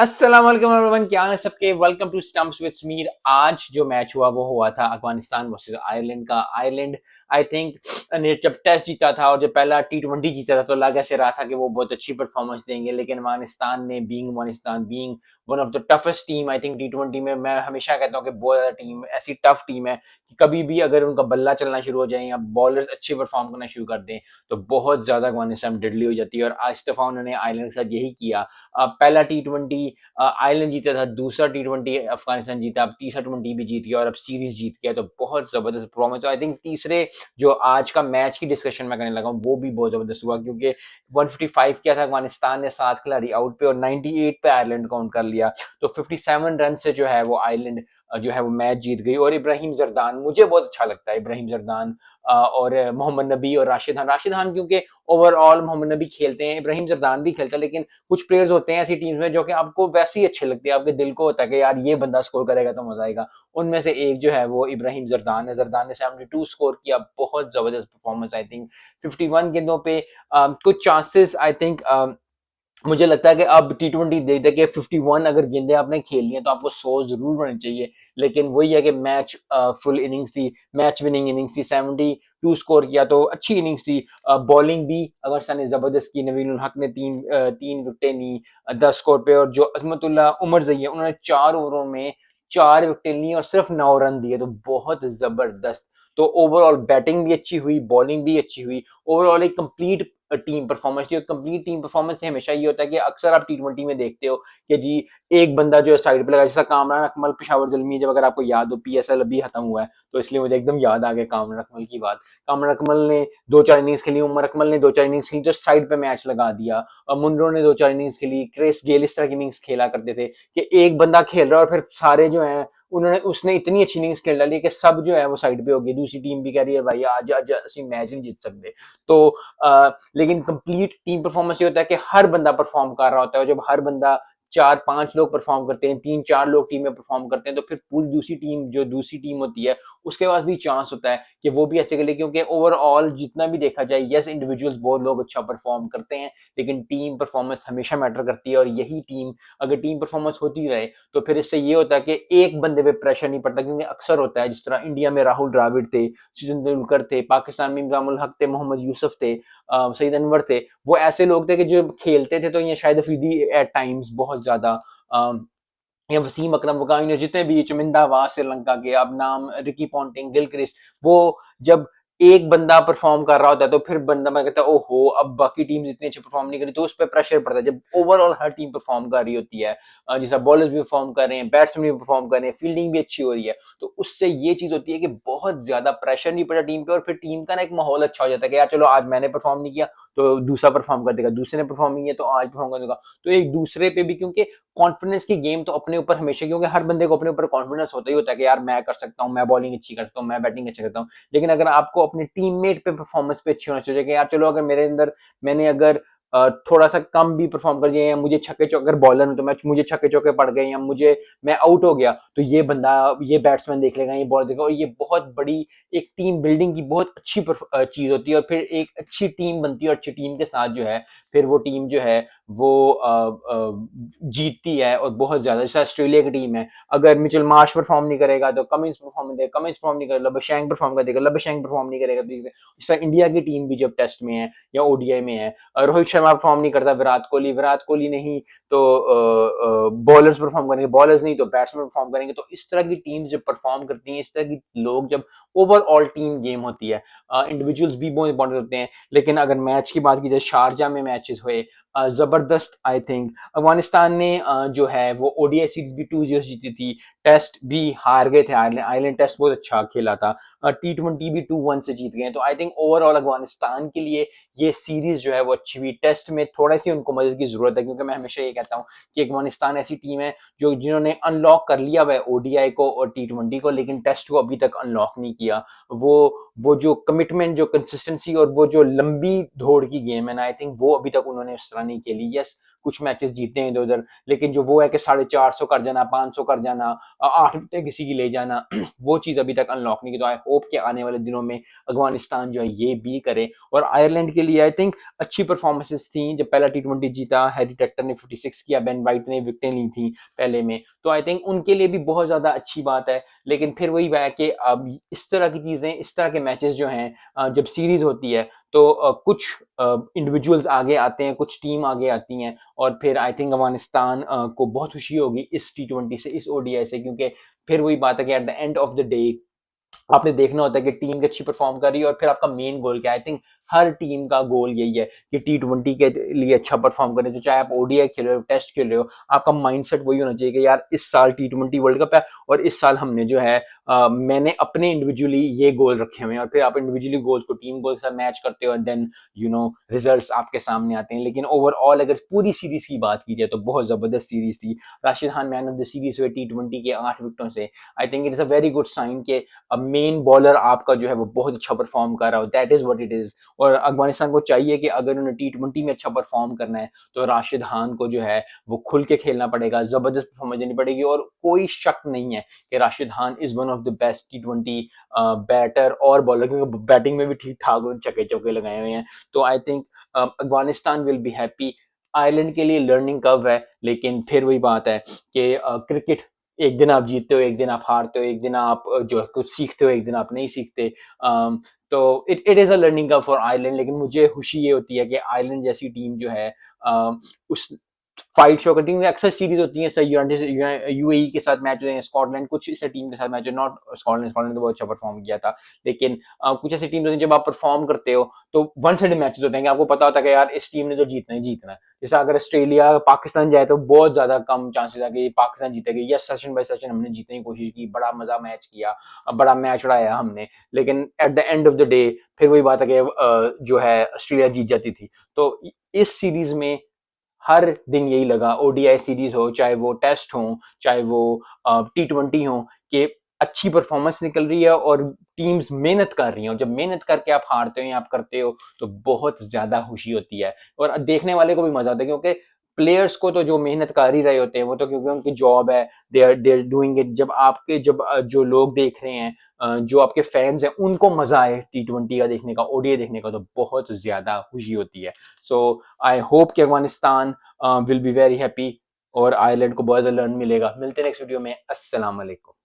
अस्सलाम वालेकुम एवरीवन, क्या हाल है सबके। Welcome to stumps with Sameer. आज जो मैच हुआ वो हुआ था अफगानिस्तान वर्सेस आयरलैंड का। आयरलैंड आई थिंक ने जब टेस्ट जीता था और जब पहला टी20 जीता था तो लग ऐसे रहा था कि वो बहुत अच्छी परफॉर्मेंस देंगे, लेकिन Afghanistan being one of the toughest team I think टी20 में। मैं हमेशा कहता हूँ कि बहुत ज्यादा टीम ऐसी टफ टीम है कि कभी भी अगर उनका बल्ला चलना शुरू हो जाए या बॉलर्स अच्छे परफॉर्म करना शुरू कर दें तो बहुत ज्यादा अफगानिस्तान डेडली हो जाती है। और आज दफा उन्होंने आयरलैंड के साथ यही किया। पहला टी20 आयरलैंड जीता था, दूसरा टी20 अफगानिस्तान जीता, अब तीसरा टी20 भी जीत गया और अब सीरीज जीत गया। तो बहुत जबरदस्त परफॉर्मेंस। तो आई थिंक तीसरे जो आज का मैच की डिस्कशन मैं करने लगा हूँ वो भी बहुत जबरदस्त हुआ, क्योंकि 155 किया था अफगानिस्तान ने 7 खिलाड़ी आउट पे और 98 पे आयरलैंड काउंट कर लिया। तो 57 रन से जो है वो आयरलैंड जो है वो मैच जीत गई। और इब्राहिम जरदान मुझे बहुत अच्छा लगता है। इब्राहिम जरदान और मोहम्मद नबी और राशिद खान क्योंकि ओवरऑल मोहम्मद नबी खेलते हैं, इब्राहिम जरदान भी खेलता है, लेकिन कुछ प्लेयर्स होते हैं ऐसी टीम्स में जो कि आपको वैसे ही अच्छे लगते हैं, आपके दिल को होता है कि यार ये बंदा स्कोर करेगा तो मजा आएगा। उनमें से एक जो है वो इब्राहिम जरदान है। जरदान ने 72 स्कोर किया, बहुत जबरदस्त परफॉर्मेंस आई थिंक। 51 गेंदों पे कुछ चांसेस आई थिंक मुझे लगता है कि अब टी20 देख देख के 51 अगर गेंदे आपने खेलनी है तो आपको 100 जरूर होनी चाहिए। लेकिन वही है कि मैच फुल इनिंग्स थी, मैच विनिंग इनिंग्स थी। 72 स्कोर किया तो अच्छी इनिंग्स थी। बॉलिंग भी अगर ने जबरदस्त की। नवीन उल हक ने तीन विकेटें ली 10 स्कोर पे, और जो अजमतुल्ला उमर जई है उन्होंने 4 ओवरों में 4 विकेटें ली और सिर्फ 9 रन दिए। तो बहुत जबरदस्त। तो ओवरऑल बैटिंग भी अच्छी हुई, बॉलिंग भी अच्छी हुई। ओवरऑल एक कंप्लीट टीम परफॉर्मेंस थी। और कंप्लीट टीम परफॉर्मेंस से हमेशा ये होता है कि अक्सर आप टी20 में देखते हो कि जी एक बंदा जो है साइड पे लगा, जैसा कामरान अकमल पेशावर जलमी, जब अगर आपको याद हो पीएसएल अभी खत्म हुआ है तो इसलिए मुझे एकदम याद आ गया कामरान अकमल की बात। कामरान अकमल ने 2-4 इनिंग्स खेली, उमर अकमल ने 2-4 इनिंग्स खेली, जो साइड पे मैच लगा दिया। और मुंड्रो ने 2-4 इनिंग्स खेली, क्रिस गेल इस तरह की इनिंग्स खेला करते थे कि एक बंदा खेल रहा है और फिर सारे जो है उन्होंने उसने इतनी अच्छी इनिंग्स खेल डाली कि सब जो है वो साइड पे हो गई। दूसरी टीम भी कह रही है भाई आज आज असं मैच नहीं जीत सकते। तो लेकिन कंप्लीट टीम परफॉर्मेंस ये होता है कि हर बंदा परफॉर्म कर रहा होता है। जब हर बंदा 4-5 लोग परफॉर्म करते हैं, 3-4 लोग टीम में परफॉर्म करते हैं, तो फिर पूरी दूसरी टीम होती है उसके पास भी चांस होता है कि वो भी ऐसे करे। क्योंकि ओवरऑल जितना भी देखा जाए, यस इंडिविजुअल्स बहुत लोग अच्छा परफॉर्म करते हैं, लेकिन टीम परफॉर्मेंस हमेशा मैटर करती है। और यही टीम अगर टीम परफॉर्मेंस होती रहे तो फिर इससे ये होता है कि एक बंदे पे प्रेशर नहीं पड़ता। क्योंकि अक्सर होता है जिस तरह इंडिया में राहुल द्राविड थे, सचिन तेंदुलकर थे, पाकिस्तान में इमरान उल हक थे, मोहम्मद यूसुफ थे, सईद अनवर थे। वो ऐसे लोग थे कि जो खेलते थे तो ये शायद अफरीदी एट टाइम्स बहुत ज्यादा, या वसीम अकरम वकाई, जितने भी चमिंदा वाह श्रीलंका के, अब नाम रिकी पॉन्टिंग, गिलक्रिस्ट, वो जब एक बंदा परफॉर्म कर रहा होता है तो फिर बंदा मैं कहता है ओहो अब बाकी टीम इतनी अच्छी परफॉर्म नहीं करी, तो उस पर प्रेशर पड़ता है। जब ओवरऑल हर टीम परफॉर्म कर रही होती है, जैसा बॉलर्स भी परफॉर्म कर रहे हैं, बैट्समैन भी परफॉर्म कर रहे हैं, फील्डिंग भी अच्छी हो रही है, तो उससे ये चीज होती है कि बहुत ज्यादा प्रेशर नहीं पड़ा टीम पे। और फिर टीम का ना एक माहौल अच्छा हो जाता है कि यार चलो आज मैंने परफॉर्म नहीं किया तो दूसरा परफॉर्म कर देगा, दूसरे ने परफॉर्म नहीं किया तो आज परफॉर्म कर देगा। तो एक दूसरे पे भी, क्योंकि कॉन्फिडेंस की गेम तो अपने ऊपर हमेशा, क्योंकि हर बंदे को अपने ऊपर कॉन्फिडेंस होता ही होता है कि यार मैं कर सकता हूँ, मैं बॉलिंग अच्छी कर सकता हूँ, मैं बैटिंग अच्छी करता हूँ। लेकिन अगर आपको अपने टीममेट पे परफॉर्मेंस पे अच्छी होना चाहिए कि यार चलो अगर मेरे अंदर मैंने अगर थोड़ा सा कम भी परफॉर्म कर दिया, या मुझे छक्के चौके, अगर बॉलर हूं तो मैं मुझे छक्के चौके पड़ गए, या मैं आउट हो गया, तो ये बंदा, ये बैट्समैन देख लेगा, ये बॉलर देखेगा। और ये बहुत बड़ी एक टीम बिल्डिंग की बहुत अच्छी चीज होती है। और फिर एक अच्छी टीम बनती है और अच्छी टीम के साथ जो है फिर वो टीम जो है वो जीतती है। और बहुत ज्यादा, जैसे ऑस्ट्रेलिया की टीम है, अगर मिचेल मार्श परफॉर्म नहीं करेगा तो कमिंस परफॉर्म नहीं देगा, कमिंस परफॉर्म नहीं करेगा लबशैंग परफॉर्म कर देगा, लबशैंग परफॉर्म नहीं करेगा। तो इस तरह इंडिया की टीम भी जब टेस्ट में है या ओडीआई में है, रोहित शर्मा परफॉर्म नहीं करता, विराट कोहली नहीं तो बॉलर्स परफॉर्म करेंगे, बॉलर्स नहीं तो बैट्समैन परफॉर्म करेंगे। तो इस तरह की टीम जब परफॉर्म करती है, इस तरह की लोग जब ओवरऑल टीम गेम होती है, इंडिविजुअल्स भी बहुत इंपॉर्टेंट होते हैं। लेकिन अगर मैच की बात की जाए, शारजा में मैचेस हुए जबरदस्त आई थिंक। अफगानिस्तान ने जो है वो ओडीआई सीरीज भी 2-0 जीती थी, टेस्ट भी हार गए थे आयरलैंड, टेस्ट बहुत अच्छा खेला था, टी20 भी 2-1 से जीत गए। तो आई थिंक ओवरऑल अफगानिस्तान के लिए ये सीरीज जो है वो अच्छी हुई। टेस्ट में थोड़ी सी उनको मदद की जरूरत है, क्योंकि मैं हमेशा ये कहता हूँ कि अफगानिस्तान ऐसी टीम है जो जिन्होंने अनलॉक कर लिया हुआ है ओडीआई को और टी20 को, लेकिन टेस्ट को अभी तक अनलॉक नहीं किया। वो वो जो कमिटमेंट, जो कंसिस्टेंसी और वो जो लंबी दौड़ की गेम है ना, आई थिंक वो अभी तक उन्होंने उस तरह नहीं खेली। यस कुछ मैचेस जीते हैं इधर उधर, लेकिन जो वो है कि 450 कर जाना, 500 कर जाना, 8 विकेटें किसी की ले जाना, वो चीज़ अभी तक अनलॉक नहीं की। तो आई होप कि आने वाले दिनों में अफगानिस्तान जो है ये भी करे। और आयरलैंड के लिए आई थिंक अच्छी परफॉर्मेंसेस थी। जब पहला टी20 जीता, हैरी टेक्टर ने 56 किया, बेन वाइट ने विकेटें ली थी पहले में, तो आई थिंक उनके लिए भी बहुत ज्यादा अच्छी बात है। लेकिन फिर वही है कि अब इस तरह की चीजें, इस तरह के मैचेस जो हैं, जब सीरीज होती है तो कुछ इंडिविजुअल्स आगे आते हैं, कुछ टीम आगे आती हैं, और फिर आई थिंक अफगानिस्तान को बहुत खुशी होगी इस टी20 से, इस ओडीआई से, क्योंकि फिर वही बात है कि at the end of the day आपने देखना होता है कि टीम अच्छी परफॉर्म कर रही है, और फिर आपका मेन गोल क्या है। आई थिंक हर टीम का गोल यही है कि टी20 के लिए अच्छा परफॉर्म करें। तो चाहे आप ओडीआई खेल रहे हो, टेस्ट खेल रहे हो, आपका माइंडसेट वही होना चाहिए कि यार इस साल टी20 वर्ल्ड कप है, और इस साल हमने जो है मैंने अपने इंडिविजुअली ये गोल रखे हुए हैं, और फिर आप इंडिविजुअली गोल्स को टीम गोल के साथ मैच करते हो, एंड देन रिजल्ट्स आपके सामने आते हैं। लेकिन ओवरऑल अगर पूरी सीरीज की बात की जाए तो बहुत जबरदस्त सीरीज थी। Rashid Khan man of the series हुए टी20 के 8 विकेटों से। I think it is a very good sign के मेन बॉलर आपका जो है वो बहुत अच्छा परफॉर्म कर रहा हो, that is what it is. और अफगानिस्तान को चाहिए कि अगर उन्हें टी20 में अच्छा परफॉर्म करना है तो राशिद खान को जो है वो खुल के खेलना पड़ेगा, जबरदस्त परफॉर्मेंस देनी पड़ेगी। और कोई शक नहीं है कि Rashid Khan is one of the best टी20 बैटर और बॉलर, क्योंकि बैटिंग में भी ठीक ठाक छक्के चौके लगाए हुए हैं। तो I think Afghanistan will be happy. Ireland के लिए लर्निंग कर्व है, लेकिन फिर वही बात है कि क्रिकेट, एक दिन आप जीतते हो, एक दिन आप हारते हो, एक दिन आप जो है कुछ सीखते हो, एक दिन आप नहीं सीखते। तो it is a learning curve for Ireland. लेकिन मुझे खुशी ये होती है कि आयरलैंड जैसी टीम जो है उस फाइट शो करती है। अक्सर सीरीज होती है यूएई के साथ मैच होते हैं, स्कॉटलैंड कुछ इस टीम के साथ मैच, नॉट स्कॉटलैंड, स्कॉटलैंड तो बहुत अच्छा परफॉर्म किया था, लेकिन कुछ ऐसी टीम होती है जब आप परफॉर्म करते हो तो वन साइड मैचेस होते हैं कि आपको पता होता है कि यार इस टीम ने तो जीतना ही जीतना है। जैसे अगर ऑस्ट्रेलिया पाकिस्तान जाए तो बहुत ज्यादा कम चांसेस है कि पाकिस्तान जीतेगी। यस, सेशन बाय सेशन हमने जीतने की कोशिश की, बड़ा मजा मैच किया, बड़ा मैच उड़ाया हमने, लेकिन at the end of the day फिर वही बात है कि जो है ऑस्ट्रेलिया जीत जाती थी। तो इस सीरीज में हर दिन यही लगा, ओडीआई सीरीज हो, चाहे वो टेस्ट हो, चाहे वो टी20 हो, कि अच्छी परफॉर्मेंस निकल रही है और टीम्स मेहनत कर रही हैं। और जब मेहनत करके आप हारते हो या आप करते हो तो बहुत ज्यादा खुशी होती है, और देखने वाले को भी मजा आता है, क्योंकि प्लेयर्स को तो जो मेहनत कर ही रहे होते हैं वो तो क्योंकि उनकी जॉब है, दे आर डूइंग इट। जब जो लोग देख रहे हैं, जो आपके फैंस हैं, उनको मजा आए टी20 का देखने का, ओडीआई देखने का, तो बहुत ज्यादा खुशी होती है। सो आई होप कि Afghanistan will be very happy और आयरलैंड को बहुत ज्यादा लर्न मिलेगा। मिलते हैं नेक्स्ट वीडियो में। अस्सलाम वालेकुम।